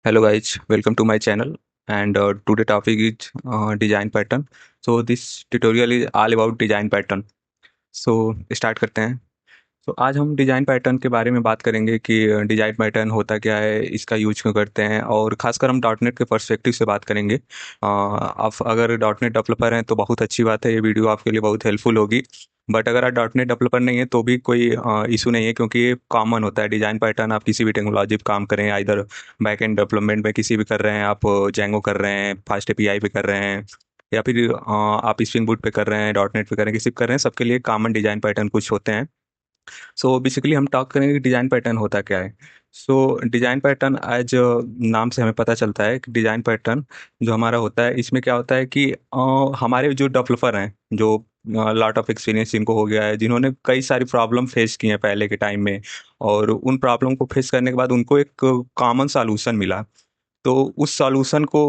Hello guys, welcome to my channel and today topic is design pattern. So this tutorial is all about design pattern. So start करते हैं। तो आज हम design pattern के बारे में बात करेंगे कि डिज़ाइन पैटर्न होता क्या है, इसका यूज क्यों करते हैं और खासकर हम डॉट नेट के पर्सपेक्टिव से बात करेंगे। आप अगर डॉट नेट डेवलपर हैं तो बहुत अच्छी बात है, ये वीडियो आपके लिए बहुत हेल्पफुल होगी। बट अगर आप डॉट नेट डेवलपर नहीं है तो भी कोई इशू नहीं है, क्योंकि ये कॉमन होता है डिज़ाइन पैटर्न। आप किसी भी टेक्नोलॉजी पे काम करें, इधर बैक एंड डेवलपमेंट में किसी भी कर रहे हैं, आप जेंगो कर रहे हैं, फास्ट एपीआई पे कर रहे हैं, या फिर आप स्प्रिंग बूट पे कर रहे हैं, डॉट नेट पे कर रहे हैं, किसी पे कर रहे हैं, सबके लिए कॉमन डिज़ाइन पैटर्न कुछ होते हैं। सो बेसिकली हम टॉक करेंगे कि डिज़ाइन पैटर्न होता क्या है। सो डिज़ाइन पैटर्न एज नाम से हमें पता चलता है कि डिज़ाइन पैटर्न जो हमारा होता है, इसमें क्या होता है कि हमारे जो डेवलपर हैं, जो लॉट ऑफ एक्सपीरियंस जिनको हो गया है, जिन्होंने कई सारी प्रॉब्लम फेस की हैं पहले के टाइम में, और उन प्रॉब्लम को फेस करने के बाद उनको एक कॉमन सॉल्यूशन मिला। तो उस सॉल्यूशन को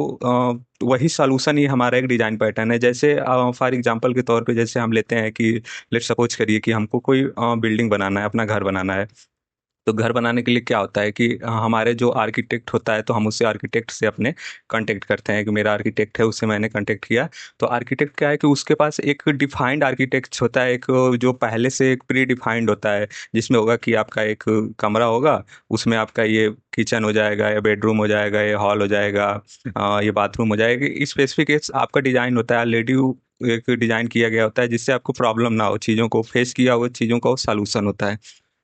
वही सॉल्यूशन ही हमारा एक डिज़ाइन पैटर्न है। जैसे फॉर एग्जांपल के तौर पे जैसे हम लेते हैं कि लेट्स सपोज करिए कि हमको कोई बिल्डिंग बनाना है, अपना घर बनाना है। तो घर बनाने के लिए क्या होता है कि हमारे जो आर्किटेक्ट होता है, तो हम उससे आर्किटेक्ट से अपने कांटेक्ट करते हैं कि मेरा आर्किटेक्ट है, उससे मैंने कांटेक्ट किया। तो आर्किटेक्ट क्या है कि उसके पास एक डिफाइंड आर्किटेक्ट होता है, एक जो पहले से एक प्री डिफाइंड होता है, जिसमें होगा कि आपका एक कमरा होगा, उसमें आपका ये किचन हो जाएगा, या बेडरूम हो जाएगा, ये हॉल हो जाएगा, ये बाथरूम हो जाएगा। स्पेसिफिक आपका डिज़ाइन होता है ऑलरेडी, एक डिज़ाइन किया गया होता है, जिससे आपको प्रॉब्लम ना हो, चीज़ों को फेस किया हुआ चीज़ों का वो सॉल्यूशन होता है।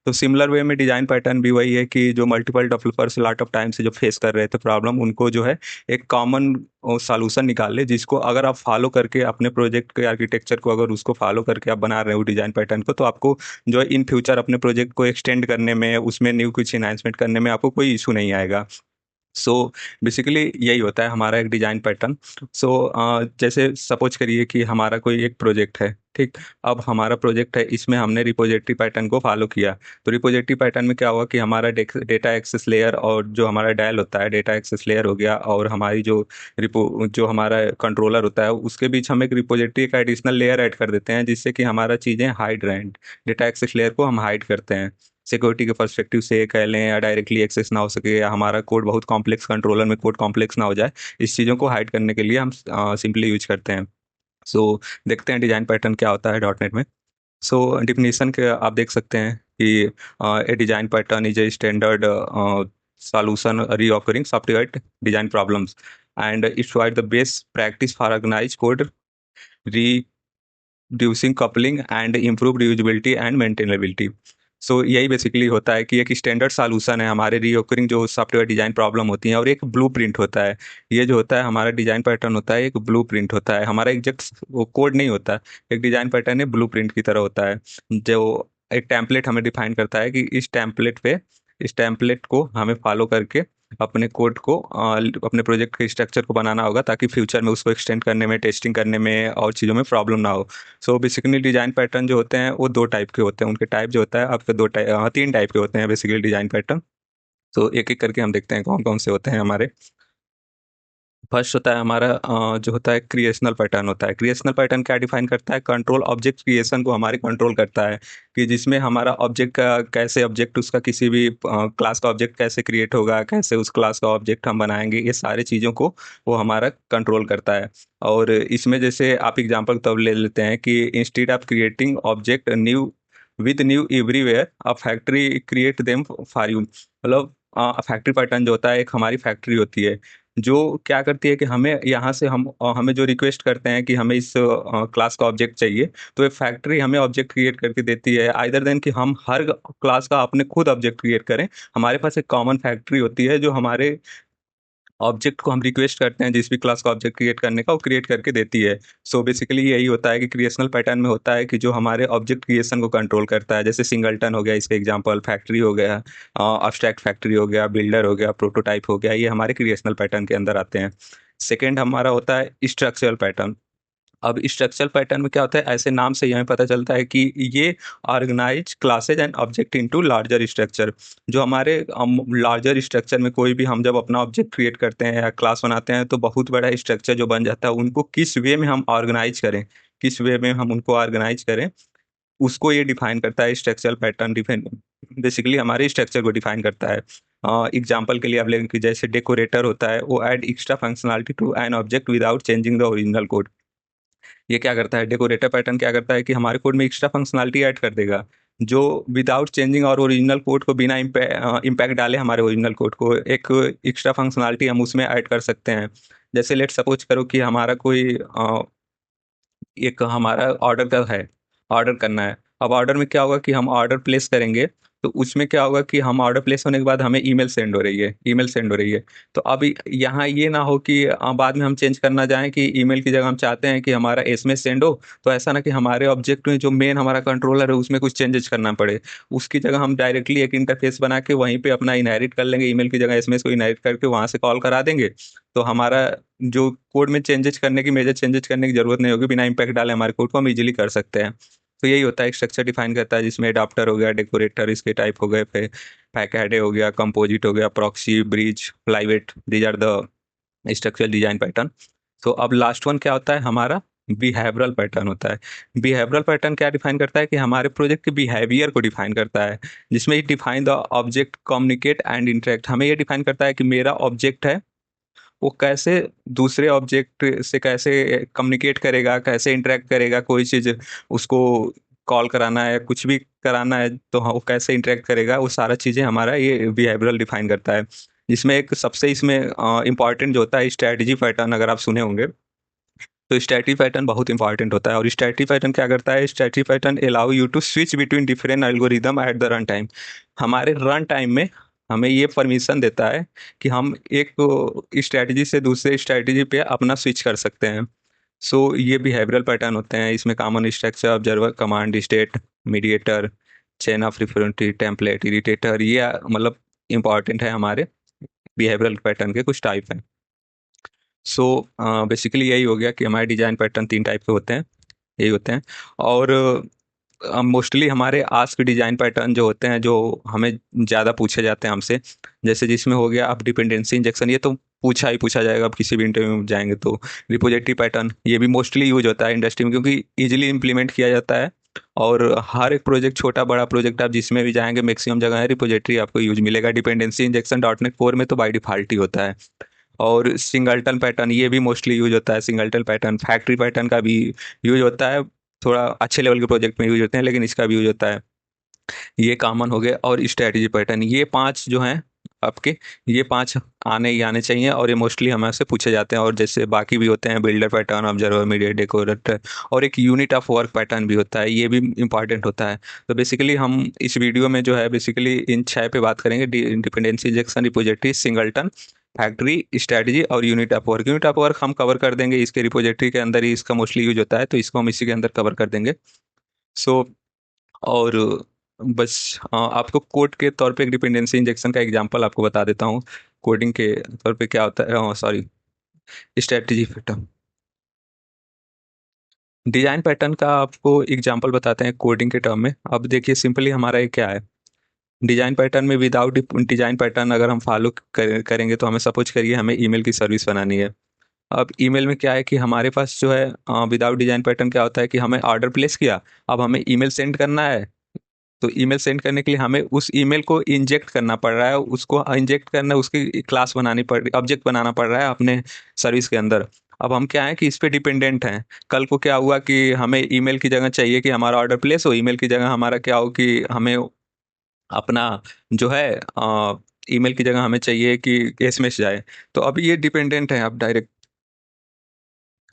तो सिमिलर वे में डिज़ाइन पैटर्न भी वही है कि जो multiple developers lot of time से जो फेस कर रहे थे प्रॉब्लम, उनको जो है एक कॉमन सॉल्यूशन निकाल ले, जिसको अगर आप फॉलो करके अपने प्रोजेक्ट के आर्किटेक्चर को अगर उसको फॉलो करके आप बना रहे हो डिज़ाइन पैटर्न को, तो आपको जो है इन फ्यूचर अपने प्रोजेक्ट को एक्सटेंड करने में, उसमें न्यू कुछ इन्हांसमेंट करने में आपको कोई इशू नहीं आएगा। सो बेसिकली यही होता है हमारा एक डिज़ाइन पैटर्न। सो जैसे सपोज करिए कि हमारा कोई एक प्रोजेक्ट है, ठीक। अब हमारा प्रोजेक्ट है, इसमें हमने रिपोजिटरी पैटर्न को फॉलो किया। तो रिपोजिटरी पैटर्न में क्या हुआ कि हमारा डेटा एक्सेस लेयर और जो हमारा डायल होता है, डेटा एक्सेस लेयर हो गया, और हमारी जो रिपो जो हमारा कंट्रोलर होता है, उसके बीच हम एक रिपोजिटरी का एडिशनल लेयर ऐड कर देते हैं, जिससे कि हमारा चीज़ें हाइड रहें। डेटा एक्सेस लेयर को हम हाइड करते हैं, सिक्योरिटी के पर्सपेक्टिव से कह लें, या डायरेक्टली एक्सेस ना हो सके, या हमारा कोड बहुत कॉम्प्लेक्स, कंट्रोलर में कोड कॉम्प्लेक्स ना हो जाए, इस चीज़ों को हाइड करने के लिए हम सिंपली यूज करते हैं। सो देखते हैं डिज़ाइन पैटर्न क्या होता है डॉट नेट में। सो डिफिनीशन के आप देख सकते हैं कि a design pattern is a standard solution reoccurring software design problems, and it provides the best practice for organized code, reducing coupling and improved reusability and maintainability. सो यही बेसिकली होता है कि एक स्टैंडर्ड सॉल्यूशन है हमारे रिओकरिंग जो सॉफ्टवेयर डिज़ाइन प्रॉब्लम होती हैं, और एक ब्लूप्रिंट होता है। ये जो होता है हमारा डिज़ाइन पैटर्न होता है, एक ब्लूप्रिंट होता है, हमारा एग्जैक्ट वो कोड नहीं होता। एक डिज़ाइन पैटर्न है, ब्लूप्रिंट की तरह होता है, जो एक टेम्पलेट हमें डिफाइन करता है कि इस टेम्पलेट को हमें फॉलो करके अपने कोड को अपने प्रोजेक्ट के स्ट्रक्चर को बनाना होगा, ताकि फ्यूचर में उसको एक्सटेंड करने में, टेस्टिंग करने में और चीज़ों में प्रॉब्लम ना हो। सो बेसिकली डिज़ाइन पैटर्न जो होते हैं वो दो टाइप के होते हैं, उनके टाइप जो होता है आपके तीन टाइप के होते हैं बेसिकली डिज़ाइन पैटर्न। तो एक एक करके हम देखते हैं कौन कौन से होते हैं हमारे। फर्स्ट होता है हमारा जो होता है क्रिएशनल पैटर्न होता है। क्रिएशनल पैटर्न क्या डिफाइन करता है? कंट्रोल ऑब्जेक्ट क्रिएशन को हमारे कंट्रोल करता है, कि जिसमें हमारा ऑब्जेक्ट का कैसे, ऑब्जेक्ट उसका किसी भी क्लास का ऑब्जेक्ट कैसे क्रिएट होगा, कैसे उस क्लास का ऑब्जेक्ट हम बनाएंगे, ये सारी चीज़ों को वो हमारा कंट्रोल करता है। और इसमें जैसे आप एग्जांपल तब ले लेते हैं कि instead of creating object new with new everywhere a factory create them for you. मतलब फैक्ट्री पैटर्न जो होता है, एक हमारी फैक्ट्री होती है जो क्या करती है कि हमें यहाँ से हमें जो रिक्वेस्ट करते हैं कि हमें इस क्लास का ऑब्जेक्ट चाहिए, तो एक फैक्ट्री हमें ऑब्जेक्ट क्रिएट करके देती है। आइदर देन कि हम हर क्लास का अपने खुद ऑब्जेक्ट क्रिएट करें, हमारे पास एक कॉमन फैक्ट्री होती है जो हमारे ऑब्जेक्ट को हम रिक्वेस्ट करते हैं जिस भी क्लास का ऑब्जेक्ट क्रिएट करने का, वो क्रिएट करके देती है। सो बेसिकली यही होता है कि क्रिएशनल पैटर्न में होता है कि जो हमारे ऑब्जेक्ट क्रिएशन को कंट्रोल करता है, जैसे सिंगलटन हो गया इसका एग्जांपल, फैक्ट्री हो गया, अब्स्ट्रैक्ट फैक्ट्री हो गया, बिल्डर हो गया, प्रोटोटाइप हो गया, ये हमारे क्रिएशनल पैटर्न के अंदर आते हैं। सेकेंड हमारा होता है स्ट्रक्चरल पैटर्न। अब स्ट्रक्चरल पैटर्न में क्या होता है, ऐसे नाम से ही हमें पता चलता है कि ये organize classes and object into larger structure. जो हमारे लार्जर स्ट्रक्चर में कोई भी हम जब अपना ऑब्जेक्ट क्रिएट करते हैं या क्लास बनाते हैं, तो बहुत बड़ा स्ट्रक्चर जो बन जाता है, उनको किस वे में हम ऑर्गेनाइज करें, किस वे में हम उनको ऑर्गेनाइज करें, उसको ये डिफाइन करता है स्ट्रक्चरल पैटर्न। डिफाइन बेसिकली हमारे स्ट्रक्चर को डिफाइन करता है। एग्जाम्पल के लिए आप लेंगे कि जैसे डेकोरेटर होता है, वो add extra functionality to an object without changing the original code. ये क्या करता है, डेकोरेटर पैटर्न क्या करता है कि हमारे कोड में एक्स्ट्रा फंक्शनलिटी ऐड कर देगा, जो विदाउट चेंजिंग और ओरिजिनल कोड को बिना इम्पैक्ट डाले हमारे ओरिजिनल कोड को एक एक्स्ट्रा फंक्शनलिटी हम उसमें ऐड कर सकते हैं। जैसे लेट सपोज करो कि हमारा कोई एक हमारा ऑर्डर का है, ऑर्डर करना है। अब ऑर्डर में क्या होगा कि हम ऑर्डर प्लेस करेंगे, तो उसमें क्या होगा कि हम ऑर्डर प्लेस होने के बाद हमें ईमेल सेंड हो रही है, ईमेल सेंड हो रही है। तो अब यहाँ ये ना हो कि बाद में हम चेंज करना जाएं कि ईमेल की जगह हम चाहते हैं कि हमारा एसएमएस सेंड हो, तो ऐसा ना कि हमारे ऑब्जेक्ट में जो मेन हमारा कंट्रोलर है उसमें कुछ चेंजेस करना पड़े। उसकी जगह हम डायरेक्टली एक इंटरफेस बना के वहीं पे अपना इनहेरिट कर लेंगे, ईमेल की जगह एसएमएस को इनहेरिट करके वहां से कॉल करा देंगे। तो हमारा जो कोड में चेंजेस करने की, मेजर चेंजेस करने की जरूरत नहीं होगी, बिना इम्पैक्ट डाले हमारे कोड को हम इजीली कर सकते हैं। तो यही होता है, एक स्ट्रक्चर डिफाइन करता है जिसमें अडाप्टर हो गया, डेकोरेटर इसके टाइप हो गए, फिर पैकेड हो गया, कंपोजिट हो गया, proxy, bridge, flyweight, these are the structure design pattern. तो अब लास्ट वन क्या होता है हमारा, बिहेवियरल पैटर्न होता है। बिहेवियरल पैटर्न क्या डिफाइन करता है कि हमारे प्रोजेक्ट के बिहेवियर को डिफाइन करता है, जिसमें ये define the object communicate and interact. हमें ये डिफाइन करता है कि मेरा ऑब्जेक्ट है, वो कैसे दूसरे ऑब्जेक्ट से कैसे कम्युनिकेट करेगा, कैसे इंटरेक्ट करेगा, कोई चीज़ उसको कॉल कराना है, कुछ भी कराना है, तो हाँ वो कैसे इंटरेक्ट करेगा, वो सारा चीज़ें हमारा ये बिहेवियरल डिफाइन करता है। जिसमें एक सबसे इसमें इम्पॉर्टेंट जो होता है स्ट्रैटेजी पैटर्न, अगर आप सुने होंगे, तो स्ट्रैटेजी पैटर्न बहुत इंपॉर्टेंट होता है। और स्ट्रैटेजी पैटर्न क्या करता है, strategy pattern allow you to switch between different algorithm at the run time. हमारे रन टाइम में हमें ये परमिशन देता है कि हम एक स्ट्रैटेजी से दूसरे स्ट्रैटेजी पे अपना स्विच कर सकते हैं। सो ये बिहेवियरल पैटर्न होते हैं। इसमें common structure, observer, command, state, mediator, chain of reference, template, iterator, ये मतलब इंपॉर्टेंट है हमारे बिहेवियरल पैटर्न के कुछ टाइप हैं। सो बेसिकली यही हो गया कि हमारे डिजाइन पैटर्न 3 टाइप के होते हैं, यही होते हैं। और मोस्टली हमारे आस्क डिजाइन पैटर्न जो होते हैं, जो हमें ज़्यादा पूछे जाते हैं हमसे, जैसे जिसमें हो गया अब डिपेंडेंसी इंजेक्शन, ये तो पूछा ही पूछा जाएगा, अब किसी भी इंटरव्यू में जाएंगे तो। रिपोजिटरी पैटर्न ये भी मोस्टली यूज होता है इंडस्ट्री में, क्योंकि इजीली इंप्लीमेंट किया जाता है। और हर एक प्रोजेक्ट, छोटा बड़ा प्रोजेक्ट, आप जिसमें भी जाएंगे मैक्सिमम जगह है रिपोजिटरी आपको यूज मिलेगा। Dependency injection dot net core में तो बाई डिफॉल्ट ही होता है। और सिंगलटन पैटर्न ये भी मोस्टली यूज होता है। सिंगलटन पैटर्न, फैक्ट्री पैटर्न का भी यूज होता है, थोड़ा अच्छे लेवल के प्रोजेक्ट में यूज होते हैं, लेकिन इसका भी यूज होता है। ये कॉमन हो गए। और स्ट्रेटजी पैटर्न, ये 5 जो हैं आपके, ये 5 आने ही आने चाहिए, और ये मोस्टली हमें से पूछे जाते हैं। और जैसे बाकी भी होते हैं, builder pattern, observer, media, decorator, और एक यूनिट ऑफ वर्क पैटर्न भी होता है, ये भी इंपॉर्टेंट होता है। तो बेसिकली हम इस वीडियो में जो है बेसिकली इन 6 पे बात करेंगे, dependency injection, repository, singleton, factory, strategy और unit of work. Unit of work हम कवर कर देंगे, इसके रिपोजिटरी के अंदर ही इसका मोस्टली यूज होता है, तो इसको हम इसी के अंदर कवर कर देंगे। सो और बस आपको कोड के तौर पे एक डिपेंडेंसी इंजेक्शन का एग्जांपल आपको बता देता हूँ। कोडिंग के तौर पे क्या होता है, sorry, strategy pattern, design pattern का आपको एग्जांपल बताते हैं कोडिंग के टर्म में। अब देखिए सिंपली हमारा ये क्या है, डिजाइन पैटर्न में विदाउट डिजाइन पैटर्न अगर हम फॉलो करेंगे, तो हमें सपोज करिए हमें ईमेल की सर्विस बनानी है। अब ईमेल में क्या है कि हमारे पास जो है विदाउट डिजाइन पैटर्न क्या होता है कि हमें ऑर्डर प्लेस किया, अब हमें ईमेल सेंड करना है। तो ईमेल सेंड करने के लिए हमें उस ईमेल को इंजेक्ट करना पड़ रहा है, उसको इंजेक्ट करना, उसकी क्लास बनानी पड़ रही, ऑब्जेक्ट बनाना पड़ रहा है अपने सर्विस के अंदर। अब हम क्या है कि इस पे डिपेंडेंट हैं। कल को क्या हुआ कि हमें ईमेल की जगह चाहिए कि हमारा ऑर्डर प्लेस हो, ईमेल की जगह हमारा क्या हो कि हमें अपना जो है ईमेल की जगह हमें चाहिए कि एसएमएस जाए। तो अब ये डिपेंडेंट है, आप डायरेक्ट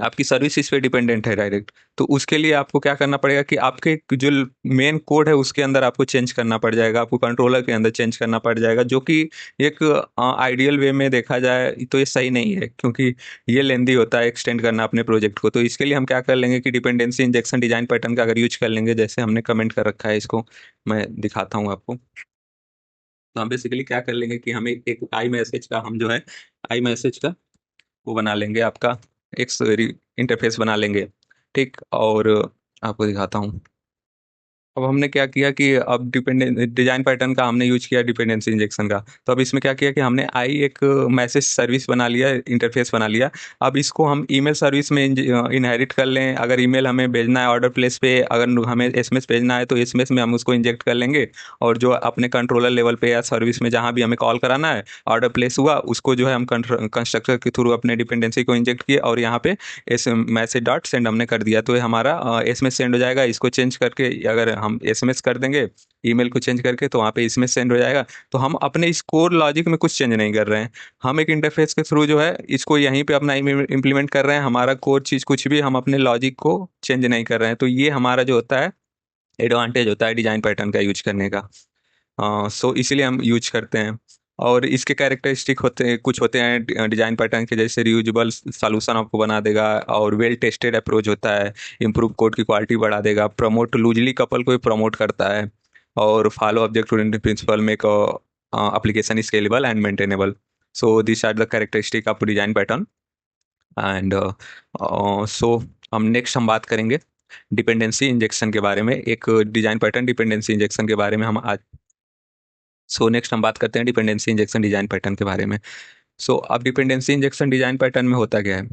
आपकी सर्विस इस पे डिपेंडेंट है डायरेक्ट। तो उसके लिए आपको क्या करना पड़ेगा कि आपके जो मेन कोड है उसके अंदर आपको चेंज करना पड़ जाएगा, आपको कंट्रोलर के अंदर चेंज करना पड़ जाएगा, जो कि एक आइडियल वे में देखा जाए तो ये सही नहीं है, क्योंकि ये लेंदी होता है एक्सटेंड करना अपने प्रोजेक्ट को। तो इसके लिए हम क्या कर लेंगे कि डिपेंडेंसी इंजेक्शन डिजाइन पैटर्न का अगर यूज कर लेंगे, जैसे हमने कमेंट कर रखा है, इसको मैं दिखाता हूँ आपको। तो हम बेसिकली क्या कर लेंगे कि हमें एक आई मैसेज का, हम जो है आई मैसेज का वो बना लेंगे, आपका एक इंटरफेस बना लेंगे। ठीक, और आपको दिखाता हूँ। अब हमने क्या किया कि अब डिपेंडेंट डिजाइन पैटर्न का हमने यूज किया डिपेंडेंसी इंजेक्शन का। तो अब इसमें क्या किया कि हमने आई एक मैसेज सर्विस बना लिया, इंटरफेस बना लिया। अब इसको हम ईमेल सर्विस में इनहेरिट कर लें। अगर ईमेल हमें भेजना है ऑर्डर प्लेस पे, अगर हमें एसएमएस भेजना है तो एसएमएस में हम उसको इंजेक्ट कर लेंगे। और जो अपने कंट्रोलर लेवल पे या सर्विस में जहाँ भी हमें कॉल कराना है, ऑर्डर प्लेस हुआ, उसको जो है हम कंस्ट्रक्टर के थ्रू अपने डिपेंडेंसी को इंजेक्ट किए और यहाँ पे एस मैसेज डॉट सेंड हमने कर दिया, तो ये हमारा एसएमएस सेंड हो जाएगा। इसको चेंज करके अगर हम एसएमएस कर देंगे ईमेल को चेंज करके, तो वहाँ पे एसएमएस सेंड हो जाएगा। तो हम अपने इस कोर लॉजिक में कुछ चेंज नहीं कर रहे हैं, हम एक इंटरफेस के थ्रू जो है इसको यहीं पे अपना इम्प्लीमेंट कर रहे हैं। हमारा कोर चीज़ कुछ भी, हम अपने लॉजिक को चेंज नहीं कर रहे हैं। तो ये हमारा जो होता है एडवांटेज होता है डिजाइन पैटर्न का यूज करने का। सो इसीलिए हम यूज करते हैं। और इसके कैरेक्टरिस्टिक होते हैं, कुछ होते हैं डिजाइन पैटर्न के, जैसे रियूजेबल सॉल्यूशन आपको बना देगा, और वेल टेस्टेड अप्रोच होता है, इम्प्रूव कोड की क्वालिटी बढ़ा देगा, प्रमोट लूजली कपल को भी प्रमोट करता है, और follow object oriented principle make application scalable and maintainable. So this are the characteristic of design pattern. And so हम बात करेंगे डिपेंडेंसी इंजेक्शन के बारे में। एक डिजाइन पैटर्न डिपेंडेंसी इंजेक्शन के बारे में हम आज, सो नेक्स्ट हम बात करते हैं डिपेंडेंसी इंजेक्शन डिजाइन पैटर्न के बारे में। सो अब डिपेंडेंसी इंजेक्शन डिजाइन पैटर्न में होता क्या है?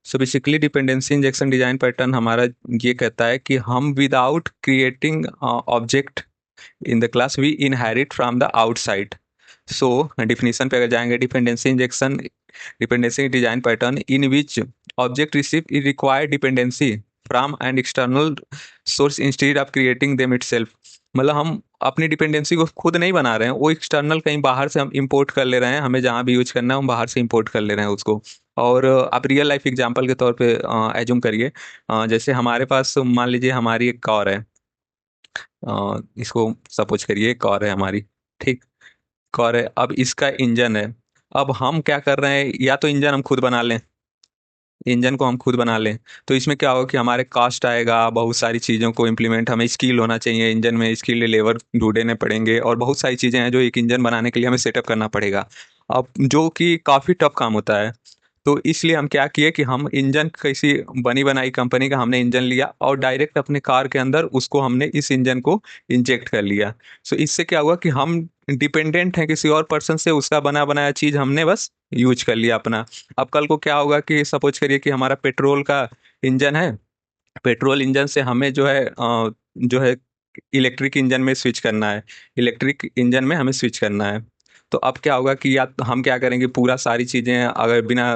So basically dependency injection design pattern हमारा ये कहता है कि हम without creating object in the class we inherit from the outside. So definition पे अगर जाएंगे, dependency design pattern in which object receive required dependency from an external source instead of creating them itself. मतलब हम अपनी dependency को खुद नहीं बना रहे हैं, वो एक्सटर्नल कहीं बाहर से हम इंपोर्ट कर ले रहे हैं। हमें जहाँ भी यूज करना है हम बाहर से इंपोर्ट कर ले रहे हैं उसको। और आप रियल लाइफ एग्जांपल के तौर पे एज्यूम करिए, जैसे हमारे पास मान लीजिए हमारी एक कार है। इसको सपोज करिए कार है हमारी, ठीक। कार है, अब इसका इंजन है। अब हम क्या कर रहे हैं, या तो इंजन हम खुद बना लें, इंजन को हम खुद बना लें, तो इसमें क्या होगा कि हमारे कॉस्ट आएगा, बहुत सारी चीज़ों को इम्प्लीमेंट, हमें स्किल होना चाहिए, इंजन में स्किल लेबर ढूंढने पड़ेंगे, और बहुत सारी चीज़ें हैं जो एक इंजन बनाने के लिए हमें सेटअप करना पड़ेगा। अब जो कि काफ़ी टफ काम होता है। तो इसलिए हम क्या किए कि हम इंजन किसी बनी बनाई कंपनी का हमने इंजन लिया और डायरेक्ट अपने कार के अंदर उसको हमने इस इंजन को इंजेक्ट कर लिया। सो इससे क्या हुआ कि हम डिपेंडेंट हैं किसी और पर्सन से, उसका बना बनाया चीज़ हमने बस यूज कर लिया अपना। अब कल को क्या होगा कि सपोज करिए कि हमारा पेट्रोल का इंजन है, पेट्रोल इंजन से हमें जो है इलेक्ट्रिक इंजन में स्विच करना है, इलेक्ट्रिक इंजन में हमें स्विच करना है। तो अब क्या होगा कि या तो हम क्या करेंगे, पूरा सारी चीज़ें अगर बिना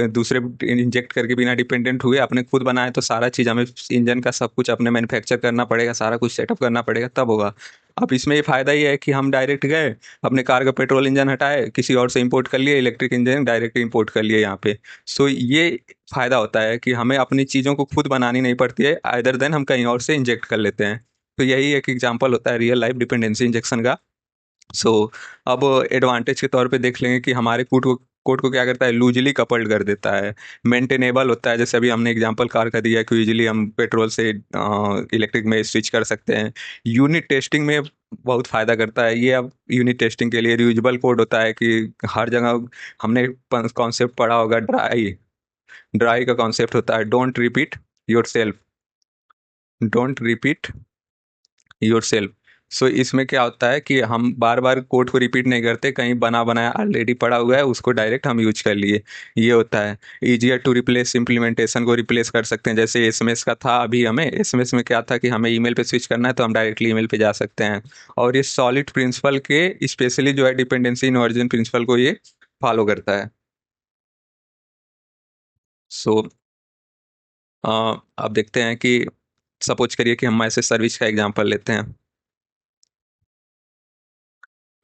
दूसरे इंजेक्ट करके बिना डिपेंडेंट हुए अपने खुद बनाए, तो सारा चीज़ हमें इंजन का सब कुछ अपने मैन्युफैक्चर करना पड़ेगा, सारा कुछ सेटअप करना पड़ेगा, तब होगा। अब इसमें ये फ़ायदा ये है कि हम डायरेक्ट गए, अपने कार का पेट्रोल इंजन हटाए, किसी और से इंपोर्ट कर लिए, इलेक्ट्रिक इंजन डायरेक्ट इंपोर्ट कर लिए यहाँ पे। सो ये फ़ायदा होता है कि हमें अपनी चीज़ों को खुद बनानी नहीं पड़ती है, आइदर देन हम कहीं और से इंजेक्ट कर लेते हैं। तो यही एक एग्जांपल होता है रियल लाइफ डिपेंडेंसी इंजेक्शन का। सो अब एडवांटेज के तौर पे देख लेंगे कि हमारे कोड को क्या करता है, लूजली कपल्ड कर देता है, मेंटेनेबल होता है। जैसे अभी हमने एग्जांपल कार का दिया कि यूजली हम पेट्रोल से इलेक्ट्रिक में स्विच कर सकते हैं। यूनिट टेस्टिंग में बहुत फ़ायदा करता है ये। अब यूनिट टेस्टिंग के लिए रियूजेबल कोड होता है कि हर जगह हमने कॉन्सेप्ट पढ़ा होगा, ड्राई ड्राई का कॉन्सेप्ट होता है, don't repeat yourself, don't repeat yourself. So इसमें क्या होता है कि हम बार बार कोड को रिपीट नहीं करते, कहीं बना बनाया ऑलरेडी पड़ा हुआ है उसको डायरेक्ट हम यूज कर लिए, ये होता है। ईजियर टू रिप्लेस, इम्प्लीमेंटेशन को रिप्लेस कर सकते हैं, जैसे एसएमएस का था। अभी हमें एसएमएस में क्या था कि हमें ईमेल पे स्विच करना है, तो हम डायरेक्टली ईमेल पे जा सकते हैं। और ये सॉलिड प्रिंसिपल के स्पेशली जो है डिपेंडेंसी इन्वर्जन प्रिंसिपल को ये फॉलो करता है। सो अब देखते हैं कि सपोज करिए कि हम मैसेज सर्विस का एग्जांपल लेते हैं,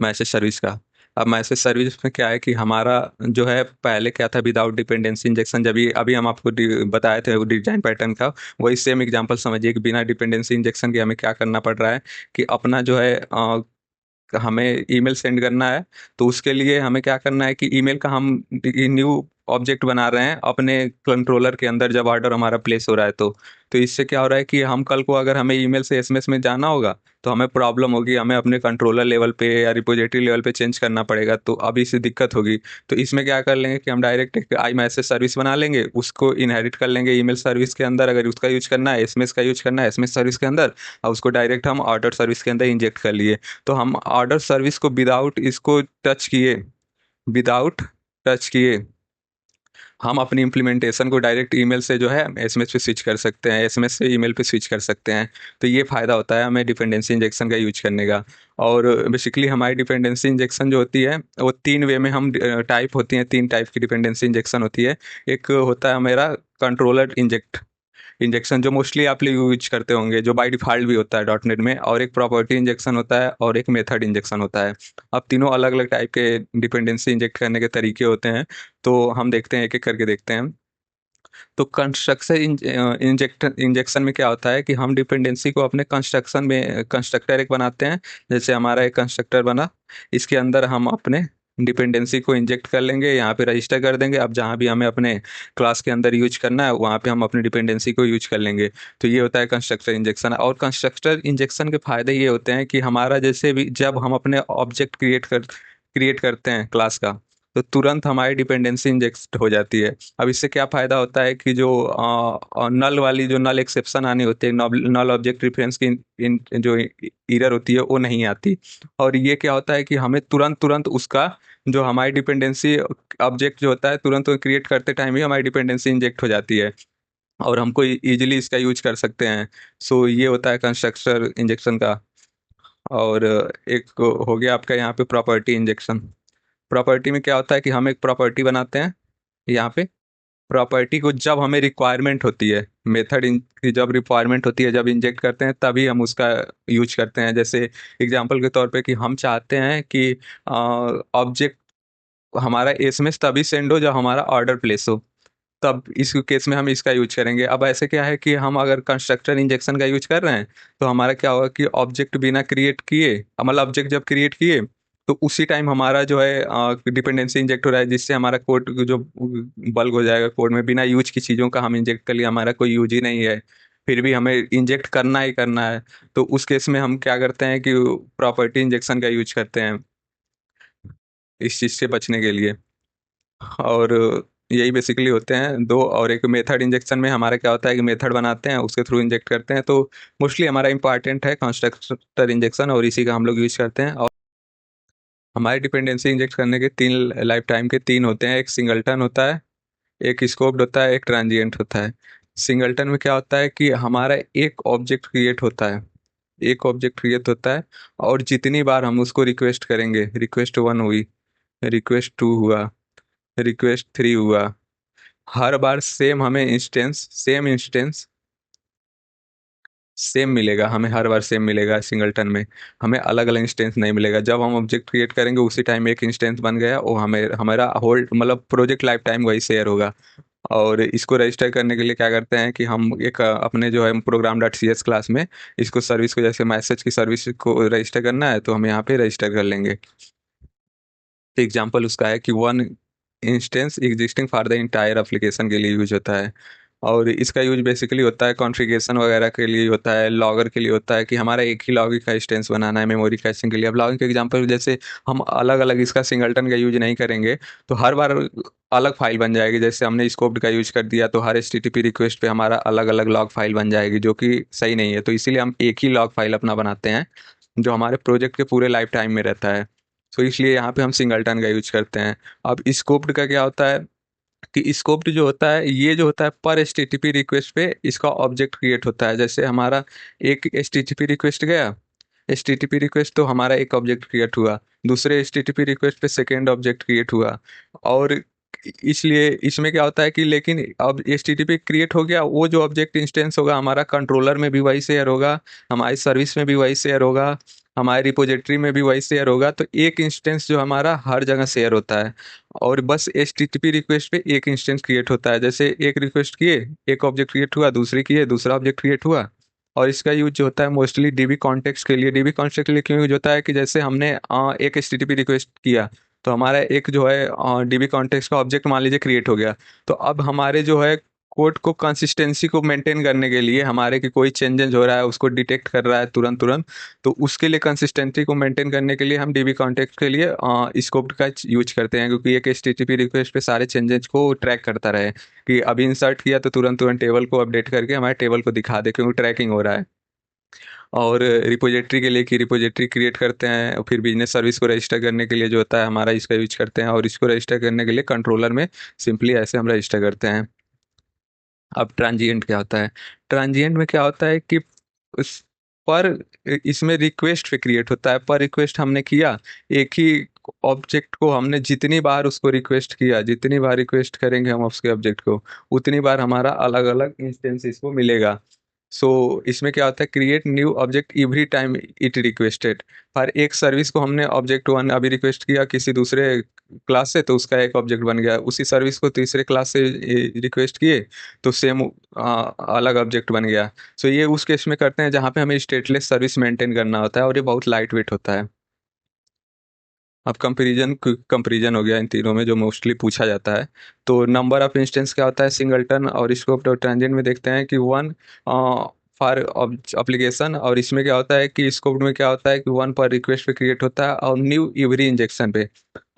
मैसेज सर्विस का। अब मैसेज सर्विस में क्या है कि हमारा जो है पहले क्या था, विदाउट डिपेंडेंसी इंजेक्शन, जब ये अभी हम आपको बताए थे वो डिजाइन पैटर्न का, वही सेम एग्जांपल समझिए कि बिना डिपेंडेंसी इंजेक्शन के हमें क्या करना पड़ रहा है कि अपना जो है हमें ईमेल सेंड करना है। तो उसके लिए हमें क्या करना है कि ईमेल का हम न्यू ऑब्जेक्ट बना रहे हैं अपने कंट्रोलर के अंदर जब ऑर्डर हमारा प्लेस हो रहा है तो इससे क्या हो रहा है कि हम कल को अगर हमें ईमेल से एसएमएस में जाना होगा तो हमें प्रॉब्लम होगी, हमें अपने कंट्रोलर लेवल पे या रिपोजिटरी लेवल पे चेंज करना पड़ेगा, तो अभी से दिक्कत होगी। तो इसमें क्या कर लेंगे कि हम डायरेक्ट एक आई मैसेज सर्विस बना लेंगे, उसको इनहेरिट कर लेंगे ईमेल सर्विस के अंदर, अगर उसका यूज करना है, एसएमएस का यूज करना है एसएमएस सर्विस के अंदर, और उसको डायरेक्ट हम ऑर्डर सर्विस के अंदर इंजेक्ट कर लिए। तो हम ऑर्डर सर्विस को विदाउट टच किए हम अपनी इम्प्लीमेंटेशन को डायरेक्ट ईमेल से जो है एसएमएस पे स्विच कर सकते हैं, एसएमएस से ईमेल पे स्विच कर सकते हैं। तो ये फ़ायदा होता है हमें डिपेंडेंसी इंजेक्शन का यूज करने का। और बेसिकली हमारी डिपेंडेंसी इंजेक्शन जो होती है वो तीन वे में हम टाइप होती हैं, तीन टाइप की डिपेंडेंसी इंजेक्शन होती है। एक होता है मेरा कंट्रोलर इंजेक्शन जो मोस्टली आप लोग यूज करते होंगे, जो बाय डिफ़ॉल्ट भी होता है डॉट नेट में, और एक प्रॉपर्टी इंजेक्शन होता है और एक मेथड इंजेक्शन होता है। अब तीनों अलग अलग टाइप के डिपेंडेंसी इंजेक्ट करने के तरीके होते हैं, तो हम देखते हैं, एक एक करके देखते हैं। तो कंस्ट्रक्शन इंजेक्शन में क्या होता है कि हम डिपेंडेंसी को अपने कंस्ट्रक्शन में कंस्ट्रक्टर एक बनाते हैं। जैसे हमारा एक कंस्ट्रक्टर बना, इसके अंदर हम अपने डिपेंडेंसी को इंजेक्ट कर लेंगे, यहाँ पे रजिस्टर कर देंगे। अब जहाँ भी हमें अपने क्लास के अंदर यूज करना है वहाँ पे हम अपनी डिपेंडेंसी को यूज कर लेंगे। तो ये होता है कंस्ट्रक्टर इंजेक्शन। और कंस्ट्रक्टर इंजेक्शन के फायदे ये होते हैं कि हमारा जैसे भी जब हम अपने ऑब्जेक्ट क्रिएट करते हैं क्लास का, तो तुरंत हमारी डिपेंडेंसी इंजेक्ट हो जाती है। अब इससे क्या फ़ायदा होता है कि जो नल एक्सेप्शन आनी होती है, नल ऑब्जेक्ट रेफरेंस की जो एरर होती है वो नहीं आती। और ये क्या होता है कि हमें तुरंत तुरंत उसका जो हमारी डिपेंडेंसी ऑब्जेक्ट जो होता है तुरंत क्रिएट करते टाइम ही हमारी डिपेंडेंसी इंजेक्ट हो जाती है और हमको ईजिली इसका यूज कर सकते हैं। सो ये होता है कंस्ट्रक्टर इंजेक्शन का। और एक हो गया आपका यहाँ पे प्रॉपर्टी इंजेक्शन। प्रॉपर्टी में क्या होता है कि हम एक प्रॉपर्टी बनाते हैं यहाँ पे। प्रॉपर्टी को जब हमें रिक्वायरमेंट होती है, मेथड की जब रिक्वायरमेंट होती है, जब इंजेक्ट करते हैं तभी हम उसका यूज करते हैं। जैसे एग्जांपल के तौर पे कि हम चाहते हैं कि ऑब्जेक्ट हमारा एसएमएस तभी सेंड हो जब हमारा ऑर्डर प्लेस हो, तब इस केस में हम इसका यूज करेंगे। अब ऐसे क्या है कि हम अगर कंस्ट्रक्टर इंजेक्शन का यूज कर रहे हैं तो हमारा क्या होगा कि ऑब्जेक्ट बिना क्रिएट किए, मतलब ऑब्जेक्ट जब क्रिएट किए तो उसी टाइम हमारा जो है डिपेंडेंसी इंजेक्ट हो रहा है, जिससे हमारा कोड जो बल्क हो जाएगा कोड में। बिना यूज की चीज़ों का हम इंजेक्ट कर लिया, हमारा कोई यूज ही नहीं है, फिर भी हमें इंजेक्ट करना ही करना है। तो उस केस में हम क्या करते हैं कि प्रॉपर्टी इंजेक्शन का यूज करते हैं इस चीज़ से बचने के लिए। और यही बेसिकली होते हैं दो। और एक मेथड इंजेक्शन में हमारा क्या होता है कि मेथड बनाते हैं, उसके थ्रू इंजेक्ट करते हैं। तो मोस्टली हमारा इंपॉर्टेंट है कंस्ट्रक्टर इंजेक्शन और इसी का हम लोग यूज करते हैं। और हमारे डिपेंडेंसी इंजेक्ट करने के तीन लाइफ टाइम के तीन होते हैं। एक सिंगलटन होता है, एक स्कोप्ड होता है, एक ट्रांजिएंट होता है। सिंगलटन में क्या होता है कि हमारा एक ऑब्जेक्ट क्रिएट होता है, एक ऑब्जेक्ट क्रिएट होता है, और जितनी बार हम उसको रिक्वेस्ट करेंगे, रिक्वेस्ट 1 हुई, रिक्वेस्ट 2 हुआ, रिक्वेस्ट 3 हुआ, हर बार सेम इंस्टेंस सेम मिलेगा हमें, हर बार सेम मिलेगा सिंगलटन में। हमें अलग अलग इंस्टेंस नहीं मिलेगा। जब हम ऑब्जेक्ट क्रिएट करेंगे उसी टाइम एक इंस्टेंस बन गया, वो हमें हमारा होल मतलब प्रोजेक्ट लाइफ टाइम वही शेयर होगा। और इसको रजिस्टर करने के लिए क्या करते हैं कि हम एक अपने जो है program dot C S class में इसको सर्विस को, जैसे मैसेज की सर्विस को रजिस्टर करना है तो हम यहाँ पे रजिस्टर कर लेंगे। एग्जाम्पल उसका है कि one instance existing for the entire application के लिए यूज होता है। और इसका यूज बेसिकली होता है कॉन्फ़िगरेशन वगैरह के लिए होता है, लॉगर के लिए होता है कि हमारा एक ही लॉगिन का इंस्टेंस बनाना है मेमोरी कैशिंग के लिए। अब लॉगिन के एग्जांपल जैसे हम अलग अलग इसका सिंगलटन का यूज नहीं करेंगे तो हर बार अलग फाइल बन जाएगी। जैसे हमने स्कोप्ड का यूज कर दिया तो हर एचटीटीपी रिक्वेस्ट पे हमारा अलग अलग लॉग फाइल बन जाएगी, जो कि सही नहीं है। तो इसीलिए हम एक ही लॉग फाइल अपना बनाते हैं जो हमारे प्रोजेक्ट के पूरे लाइफ टाइम में रहता है। तो इसलिए यहाँ पे हम सिंगलटन का यूज करते हैं। अब स्कोप्ड का क्या होता है कि स्कोप्ड जो होता है ये जो होता है पर एचटीटीपी रिक्वेस्ट पे इसका ऑब्जेक्ट क्रिएट होता है। जैसे हमारा एक एचटीटीपी रिक्वेस्ट गया, एचटीटीपी रिक्वेस्ट तो हमारा एक ऑब्जेक्ट क्रिएट हुआ, दूसरे एचटीटीपी रिक्वेस्ट पे सेकेंड ऑब्जेक्ट क्रिएट हुआ। और इसलिए इसमें क्या होता है कि लेकिन अब एचटीटीपी क्रिएट हो गया, वो जो ऑब्जेक्ट इंस्टेंस होगा हमारा कंट्रोलर में भी वही शेयर होगा, हमारी सर्विस में भी वही शेयर होगा, हमारे रिपोजिटरी में भी वही शेयर होगा। तो एक इंस्टेंस जो हमारा हर जगह शेयर होता है। और बस एचटीटीपी रिक्वेस्ट पे एक इंस्टेंस क्रिएट होता है। जैसे एक रिक्वेस्ट किए, एक ऑब्जेक्ट क्रिएट हुआ, दूसरी किए, दूसरा ऑब्जेक्ट क्रिएट हुआ। और इसका यूज जो होता है मोस्टली डीबी कॉन्टेक्स्ट के लिए। डीबी कॉन्टेक्स्ट के लिए क्यों यूज होता है कि जैसे हमने एक एचटीटीपी रिक्वेस्ट किया तो हमारा एक जो है डीबी कॉन्टेक्स्ट का ऑब्जेक्ट मान लीजिए क्रिएट हो गया। तो अब हमारे जो है कोड को कंसिस्टेंसी को मेंटेन करने के लिए हमारे की कोई चेंजेस हो रहा है उसको डिटेक्ट कर रहा है तुरंत तुरंत, तो उसके लिए कंसिस्टेंसी को मेंटेन करने के लिए हम डीबी कॉन्टेक्स्ट के लिए स्कोप का यूज करते हैं, क्योंकि एक एचटीटीपी रिक्वेस्ट पे सारे चेंजेस को ट्रैक करता रहे कि अभी इंसर्ट किया तो तुरंत तुरंत टेबल को अपडेट करके हमारे टेबल को दिखा दे, क्योंकि ट्रैकिंग हो रहा है। और रिपोजिटरी के लिए कि रिपोजिटरी क्रिएट करते हैं, और फिर बिजनेस सर्विस को रजिस्टर करने के लिए जो होता है हमारा इसका यूज करते हैं, और इसको रजिस्टर करने के लिए कंट्रोलर में सिंपली ऐसे हम रजिस्टर करते हैं। अब ट्रांजिएंट क्या होता है? ट्रांजिएंट में क्या होता है कि उस पर इसमें रिक्वेस्ट पे क्रिएट होता है। पर रिक्वेस्ट हमने किया, एक ही ऑब्जेक्ट को हमने जितनी बार उसको रिक्वेस्ट किया, जितनी बार रिक्वेस्ट करेंगे हम उसके ऑब्जेक्ट को, उतनी बार हमारा अलग अलग इंस्टेंस इसको मिलेगा। सो इसमें क्या होता है, create new object every time it requested. पर एक सर्विस को हमने ऑब्जेक्ट वन अभी रिक्वेस्ट किया किसी दूसरे क्लास से, तो उसका एक ऑब्जेक्ट बन गया। उसी सर्विस को तीसरे क्लास से रिक्वेस्ट किए तो सेम अलग ऑब्जेक्ट बन गया। सो ये उस केस में करते हैं जहाँ पे हमें स्टेटलेस सर्विस मेंटेन करना होता है, और ये बहुत लाइट वेट होता है। अब कंपेरिजन हो गया इन तीनों में जो मोस्टली पूछा जाता है। तो नंबर ऑफ इंस्टेंस क्या होता है सिंगलटन और स्कोप और ट्रांजिएंट में देखते हैं कि वन फॉर एप्लीकेशन, और इसमें क्या होता है कि स्कोप में क्या होता है कि वन पर रिक्वेस्ट पे क्रिएट होता है और न्यू एवरी इंजेक्शन पे।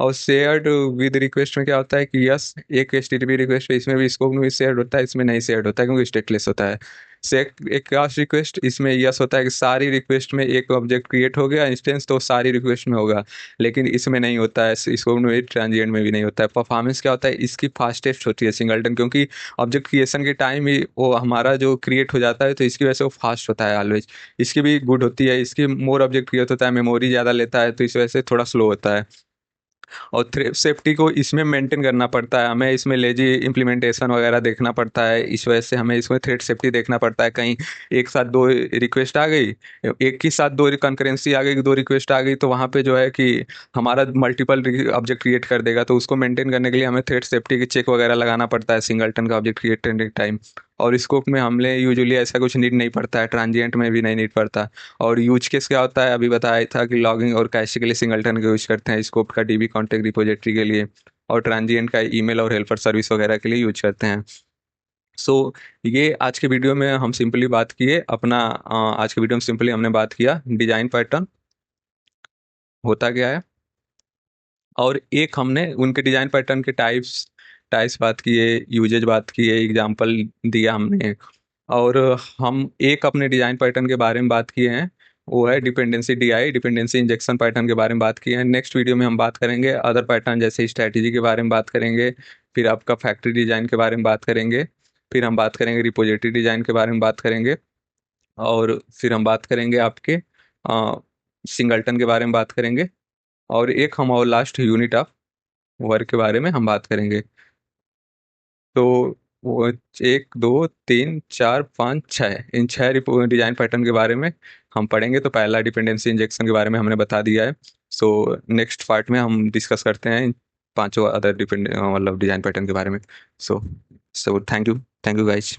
और शेयर्ड विद रिक्वेस्ट में क्या होता है कि यस एक एचटीटीपी रिक्वेस्ट पे इसमें भी स्कोप में भी शेयर्ड होता है, इसमें नहीं शेयर्ड होता है क्योंकि स्टेटलेस होता है। से एक क्लास रिक्वेस्ट, इसमें यस होता है कि सारी रिक्वेस्ट में एक ऑब्जेक्ट क्रिएट हो गया इंस्टेंस तो सारी रिक्वेस्ट में होगा, लेकिन इसमें नहीं होता है, इसको में ट्रांजिएंट में भी नहीं होता है। परफॉर्मेंस क्या होता है, इसकी फास्टेस्ट होती है सिंगलटन, क्योंकि ऑब्जेक्ट क्रिएशन के टाइम ही वो हमारा जो क्रिएट हो जाता है तो इसकी वजह से वो फास्ट होता है ऑलवेज। इसकी भी गुड होती है, इसकी मोर ऑब्जेक्ट क्रिएट होता है, मेमोरी ज़्यादा लेता है, तो इस वजह से थोड़ा स्लो होता है। और थ्रेड सेफ्टी को इसमें मेंटेन करना पड़ता है, हमें इसमें लेजी इम्प्लीमेंटेशन वगैरह देखना पड़ता है, इस वजह से हमें इसमें थ्रेड सेफ्टी देखना पड़ता है। कहीं एक साथ दो रिक्वेस्ट आ गई, एक ही साथ दो कंकरेंसी आ गई, दो रिक्वेस्ट आ गई, तो वहाँ पे जो है कि हमारा मल्टीपल ऑब्जेक्ट क्रिएट कर देगा। तो उसको मेंटेन करने के लिए हमें थ्रेड सेफ्टी की चेक वगैरह लगाना पड़ता है सिंगलटन का ऑब्जेक्ट क्रिएट करने के टाइम। और स्कोप में हमने यूजुअली ऐसा कुछ नीड नहीं पड़ता है, ट्रांजिएंट में भी नहीं नीड पड़ता। और यूज केस क्या होता है अभी बताया था कि लॉगिंग और कैश के लिए सिंगलटन का यूज करते हैं, स्कोप का डीबी कॉन्टेक्ट रिपोजिटरी के लिए, और ट्रांजिएंट का ईमेल और हेल्पर सर्विस वगैरह के लिए यूज करते हैं। सो ये आज के वीडियो में हम सिंपली बात किए अपना आज के वीडियो में सिंपली हमने बात किया डिजाइन पैटर्न होता क्या है, और एक हमने उनके डिजाइन पैटर्न के टाइप्स टाइप्स बात किए, यूजेज बात किए, एग्जांपल दिया हमने। और हम एक अपने डिजाइन पैटर्न के बारे में बात किए हैं, वो है dependency DI dependency injection pattern के बारे में बात किए हैं। नेक्स्ट वीडियो में हम बात करेंगे अदर पैटर्न जैसे स्ट्रैटेजी के बारे में बात करेंगे, फिर आपका फैक्ट्री डिजाइन के बारे में बात करेंगे, फिर हम बात करेंगे रिपोजिटरी डिजाइन के बारे में बात करेंगे, और फिर हम बात करेंगे आपके सिंगलटन के बारे में बात करेंगे, और एक हम और लास्ट यूनिट ऑफ वर्क के बारे में हम बात करेंगे। तो वो एक दो तीन चार पाँच छः, इन छः डिजाइन पैटर्न के बारे में हम पढ़ेंगे। तो पहला डिपेंडेंसी इंजेक्शन के बारे में हमने बता दिया है। सो नेक्स्ट पार्ट में हम डिस्कस करते हैं इन पांचों अदर मतलब डिजाइन पैटर्न के बारे में। सो सो थैंक यू गाइज।